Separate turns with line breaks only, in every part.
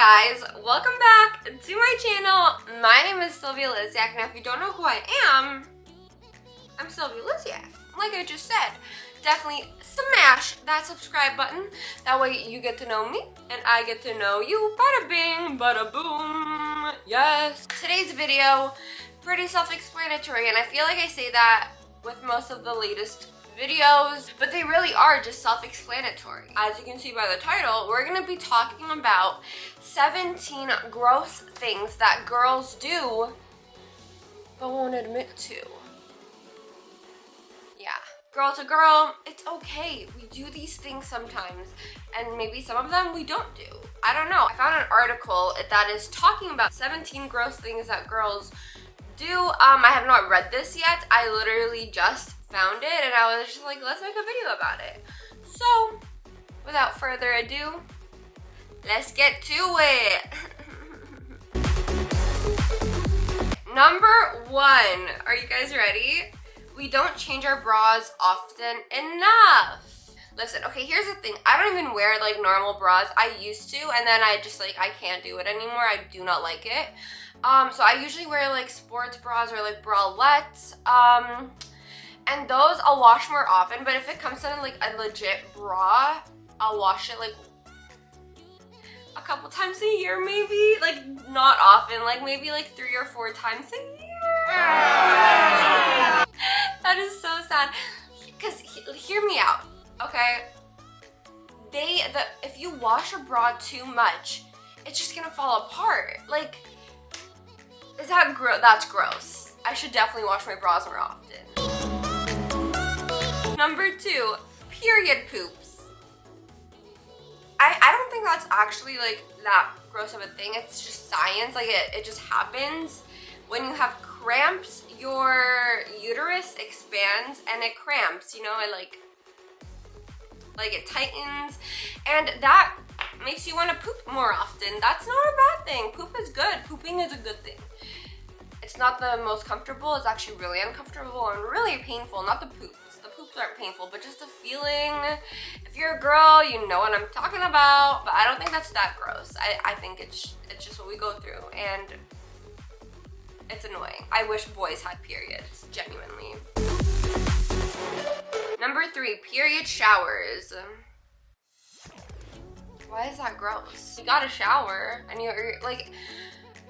guys, welcome back to my channel. My name is SYLVIALYSIAK. Now if you don't know who I am, I'm SYLVIALYSIAK. Like I just said, definitely smash that subscribe button. That way you get to know me and I get to know you. Bada bing, bada boom. Yes. Today's video, pretty self-explanatory, and I feel like I say that with most of the latest videos, but they really are just self-explanatory. As you can see by the title, we're gonna be talking about 17 gross things that girls do but won't admit to. Yeah. Girl to girl, it's okay. We do these things sometimes, and maybe some of them we don't do. I don't know. I found an article that is talking about 17 gross things that girls do. I have not read this yet. I literally just found it and I was just like, let's make a video about it. So, without further ado, let's get to it. Number 1, are you guys ready? We don't change our bras often enough. Listen, okay, here's the thing. I don't even wear like normal bras. I used to, and then I just like, I can't do it anymore. I do not like it. So I usually wear like sports bras or like bralettes. And those I'll wash more often, but if it comes to like a legit bra, I'll wash it like a couple times a year maybe. Like not often, like maybe like 3 or 4 times a year. That is so sad. Because hear me out, okay? If you wash a bra too much, it's just gonna fall apart. Like, is that gross? That's gross. I should definitely wash my bras more often. Number 2, period poops. I don't think that's actually like that gross of a thing. It's just science. Like it just happens. When you have cramps, your uterus expands and it cramps, you know, it like it tightens, and that makes you want to poop more often. That's not a bad thing. Poop is good. Pooping is a good thing. It's not the most comfortable. It's actually really uncomfortable and really painful. Not the poops. The poops aren't painful, but just the feeling. If you're a girl, you know what I'm talking about. But I don't think that's that gross. I think it's just what we go through, and it's annoying. I wish boys had periods, genuinely. Number 3, period showers. Why is that gross? You got a shower and you're like,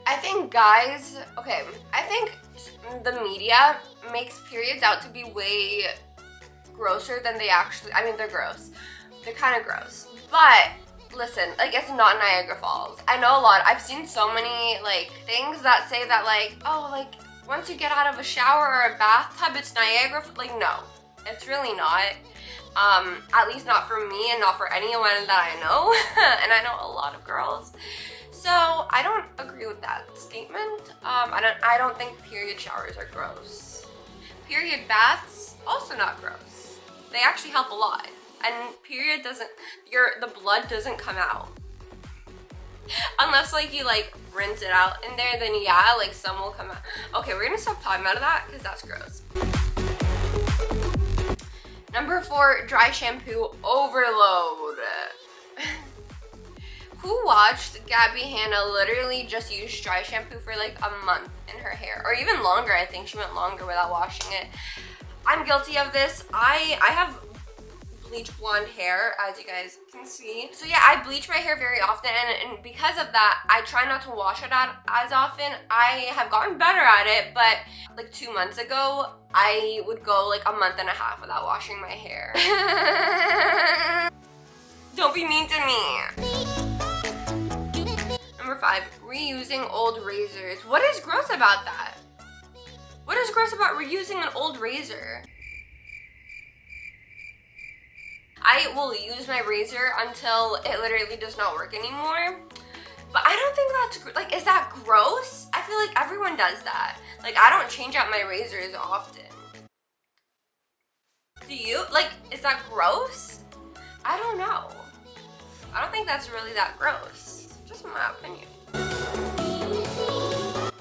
I think guys, okay, I think the media makes periods out to be way grosser than they actually, I mean, they're gross. They're kind of gross. But listen, like, it's not Niagara Falls. I know a lot. I've seen so many like things that say that like, oh, like once you get out of a shower or a bathtub, it's Niagara. Like, no, it's really not. At least not for me and not for anyone that I know. And I know a lot of girls. So I don't agree with that statement. I don't think period showers are gross. Period baths, also not gross. They actually help a lot. And period doesn't, the blood doesn't come out. Unless like you like rinse it out in there, then yeah, like some will come out. Okay, we're gonna stop talking about that because that's gross. Number 4, dry shampoo overload. Who watched Gabby Hanna literally just use dry shampoo for like a month in her hair? Or even longer, I think she went longer without washing it. I'm guilty of this. I have bleach blonde hair, as you guys can see. So yeah, I bleach my hair very often, and because of that, I try not to wash it as often. I have gotten better at it, but like 2 months ago, I would go like a month and a half without washing my hair. Don't be mean to me. Number 5, reusing old razors. What is gross about that? What is gross about reusing an old razor? I will use my razor until it literally does not work anymore. But I don't think that's, like, is that gross? I feel like everyone does that. Like, I don't change out my razors often. Do you? Like, is that gross? I don't know. I don't think that's really that gross. Just my opinion.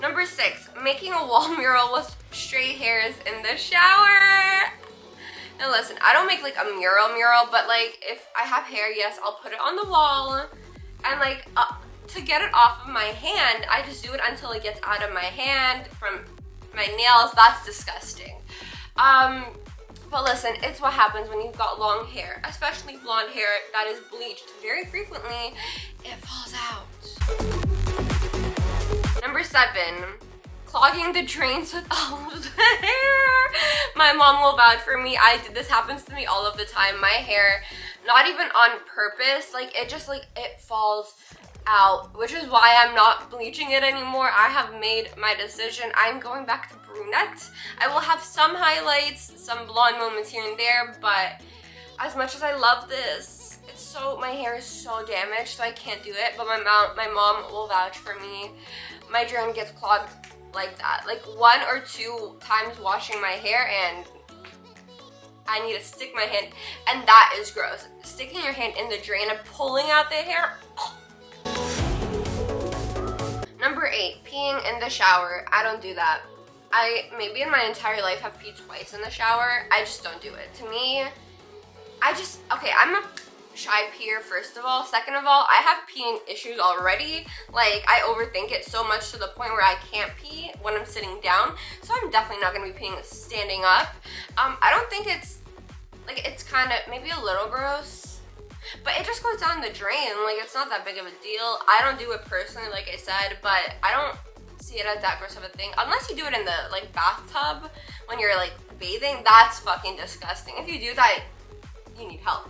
Number 6, making a wall mural with straight hairs in the shower. Now listen, I don't make like a mural, but like if I have hair, yes, I'll put it on the wall and like to get it off of my hand, I just do it until it gets out of my hand from my nails. That's disgusting. But listen, it's what happens when you've got long hair, especially blonde hair that is bleached very frequently. It falls out. Number 7, clogging the drains with all of the hair. My mom will vouch for me. This happens to me all of the time. My hair, not even on purpose, like it just like it falls out, which is why I'm not bleaching it anymore. I have made my decision. I'm going back to brunette. I will have some highlights, some blonde moments here and there, but as much as I love this, my hair is so damaged, so I can't do it. But my mom will vouch for me. My drain gets clogged like that, like 1 or 2 times washing my hair, and I need to stick my hand, and that is gross. Sticking your hand in the drain and pulling out the hair. Number 8, peeing in the shower. I don't do that. I maybe in my entire life have peed twice in the shower. I just don't do it. To me, okay, I'm a shy peer, first of all. Second of all, I have peeing issues already. Like, I overthink it so much to the point where I can't pee when I'm sitting down. So I'm definitely not going to be peeing standing up. I don't think it's kind of maybe a little gross, but it just goes down the drain. Like, it's not that big of a deal. I don't do it personally, like I said, but I don't see it as that gross of a thing. Unless you do it in the, like, bathtub when you're, like, bathing. That's fucking disgusting. If you do that, you need help.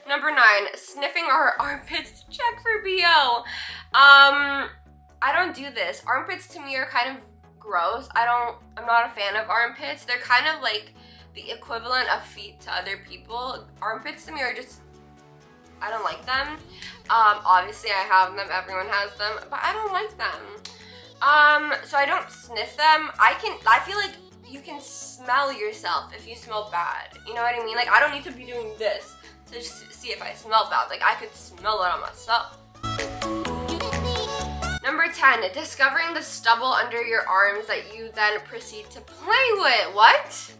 Number 9, sniffing our armpits to check for BO. I don't do this. Armpits to me are kind of gross. I'm not a fan of armpits. They're kind of like the equivalent of feet to other people. Armpits to me are just, I don't like them. Obviously I have them, everyone has them, but I don't like them. So I don't sniff them. I feel like you can smell yourself if you smell bad. You know what I mean? Like, I don't need to be doing this to just see if I smell bad. Like, I could smell it on myself. Number 10, discovering the stubble under your arms that you then proceed to play with. What?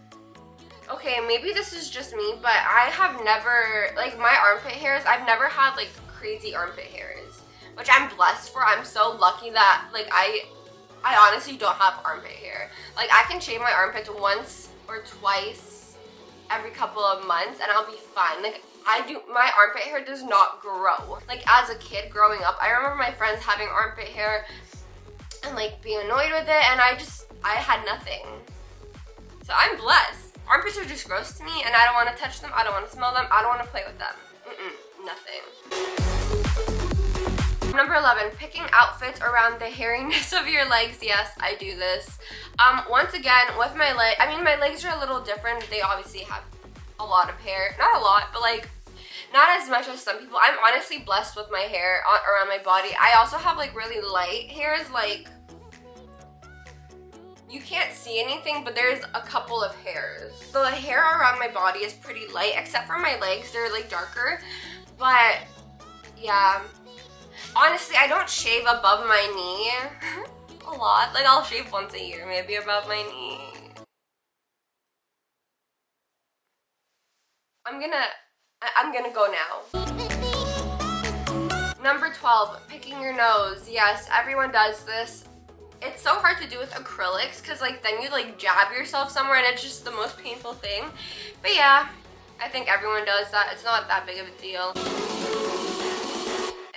Okay, maybe this is just me, but I have never, like, my armpit hairs, I've never had, like, crazy armpit hairs, which I'm blessed for. I'm so lucky that, like, I honestly don't have armpit hair. Like, I can shave my armpits once or twice every couple of months and I'll be fine. Like, my armpit hair does not grow. Like, as a kid growing up, I remember my friends having armpit hair and, like, being annoyed with it, and I had nothing. So I'm blessed. Armpits are just gross to me, and I don't want to touch them, I don't want to smell them, I don't want to play with them. Nothing. Number 11, picking outfits around the hairiness of your legs. Yes, I do this. Once again, with my my legs are a little different. They obviously have a lot of hair. Not a lot, but, like, not as much as some people. I'm honestly blessed with my hair around my body. I also have, like, really light hairs. Like, you can't see anything, but there's a couple of hairs. So the hair around my body is pretty light, except for my legs. They're, like, darker. But, yeah. Honestly, I don't shave above my knee a lot. Like, I'll shave once a year, maybe above my knee. I'm gonna go now. Number 12, picking your nose. Yes, everyone does this. It's so hard to do with acrylics because, like, then you, like, jab yourself somewhere and it's just the most painful thing. But yeah, I think everyone does that. It's not that big of a deal.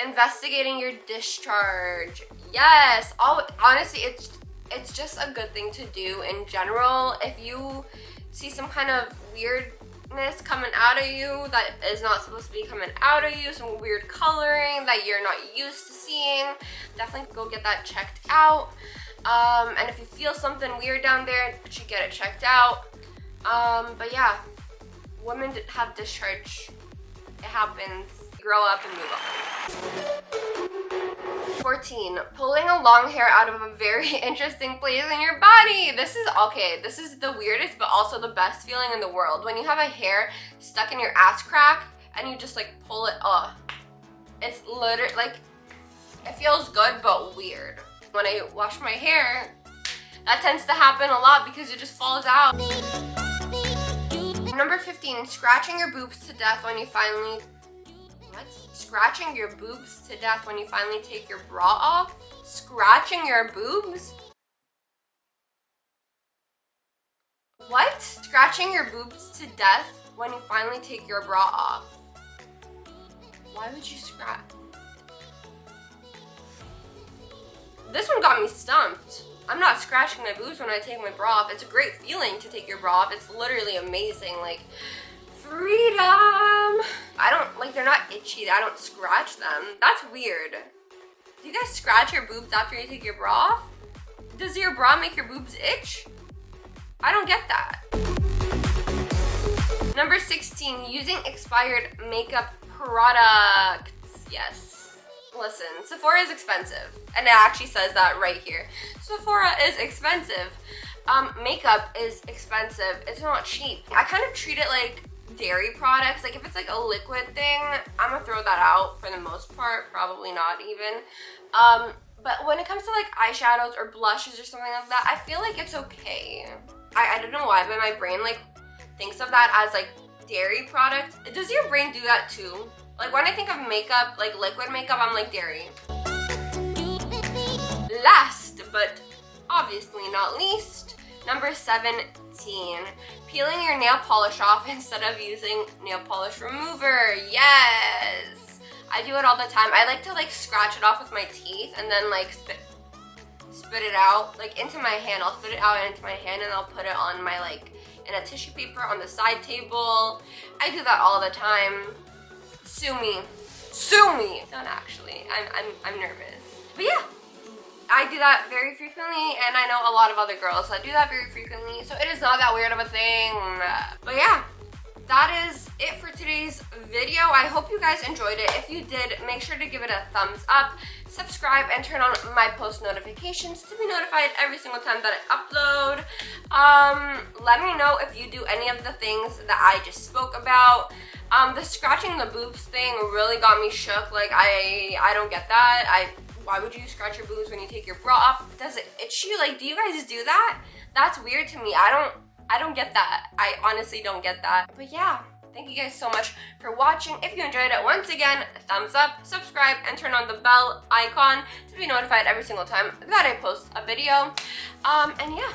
Investigating your discharge. Yes, honestly, it's just a good thing to do in general. If you see some kind of weirdness coming out of you that is not supposed to be coming out of you, some weird coloring that you're not used to seeing, definitely go get that checked out. And if you feel something weird down there, you should get it checked out. But yeah, women have discharge. It happens. Grow up and move on. 14, pulling a long hair out of a very interesting place in your body. This is the weirdest but also the best feeling in the world. When you have a hair stuck in your ass crack and you just, like, pull it off. It's literally, like, it feels good but weird. When I wash my hair, that tends to happen a lot because it just falls out. Number 15, scratching your boobs to death when you finally What? Scratching your boobs to death when you finally take your bra off? Scratching your boobs? What? Scratching your boobs to death when you finally take your bra off? Why would you scratch? This one got me stumped. I'm not scratching my boobs when I take my bra off. It's a great feeling to take your bra off. It's literally amazing. Like, freedom. I don't, like, they're not itchy. I don't scratch them. That's weird. Do you guys scratch your boobs after you take your bra off? Does your bra make your boobs itch? I don't get that. Number 16, using expired makeup products. Yes. Listen, Sephora is expensive. And it actually says that right here. Sephora is expensive. Makeup is expensive. It's not cheap. I kind of treat it like dairy products. Like if it's like a liquid thing, I'm gonna throw that out for the most part. Probably not even. But when it comes to like eyeshadows or blushes or something like that, I feel like it's okay. I don't know why, but my brain like thinks of that as like dairy product. Does your brain do that too? Like when I think of makeup, like liquid makeup, I'm like dairy. Last, but obviously not least, number 17, peeling your nail polish off instead of using nail polish remover. Yes, I do it all the time. I like to like scratch it off with my teeth and then like spit it out like into my hand. I'll spit it out into my hand and I'll put it on my like in a tissue paper on the side table. I do that all the time. Sue me. Sue me. Don't actually. I'm nervous. But yeah, I do that very frequently, and I know a lot of other girls that do that very frequently, so it is not that weird of a thing. But yeah, that is it for today's video. I hope you guys enjoyed it. If you did, make sure to give it a thumbs up, subscribe, and turn on my post notifications to be notified every single time that I upload. Let me know if you do any of the things that I just spoke about. The scratching the boobs thing really got me shook. Like, I don't get that. Why would you scratch your boobs when you take your bra off? Does it itch you? Like, do you guys do that? That's weird to me. I don't get that. I honestly don't get that. But yeah, thank you guys so much for watching. If you enjoyed it, once again, thumbs up, subscribe, and turn on the bell icon to be notified every single time that I post a video. And yeah,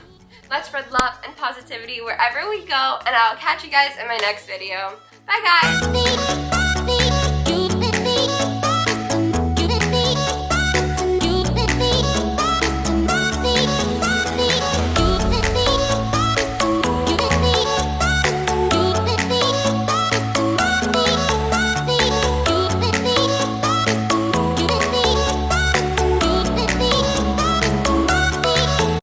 let's spread love and positivity wherever we go, and I'll catch you guys in my next video. Bye guys!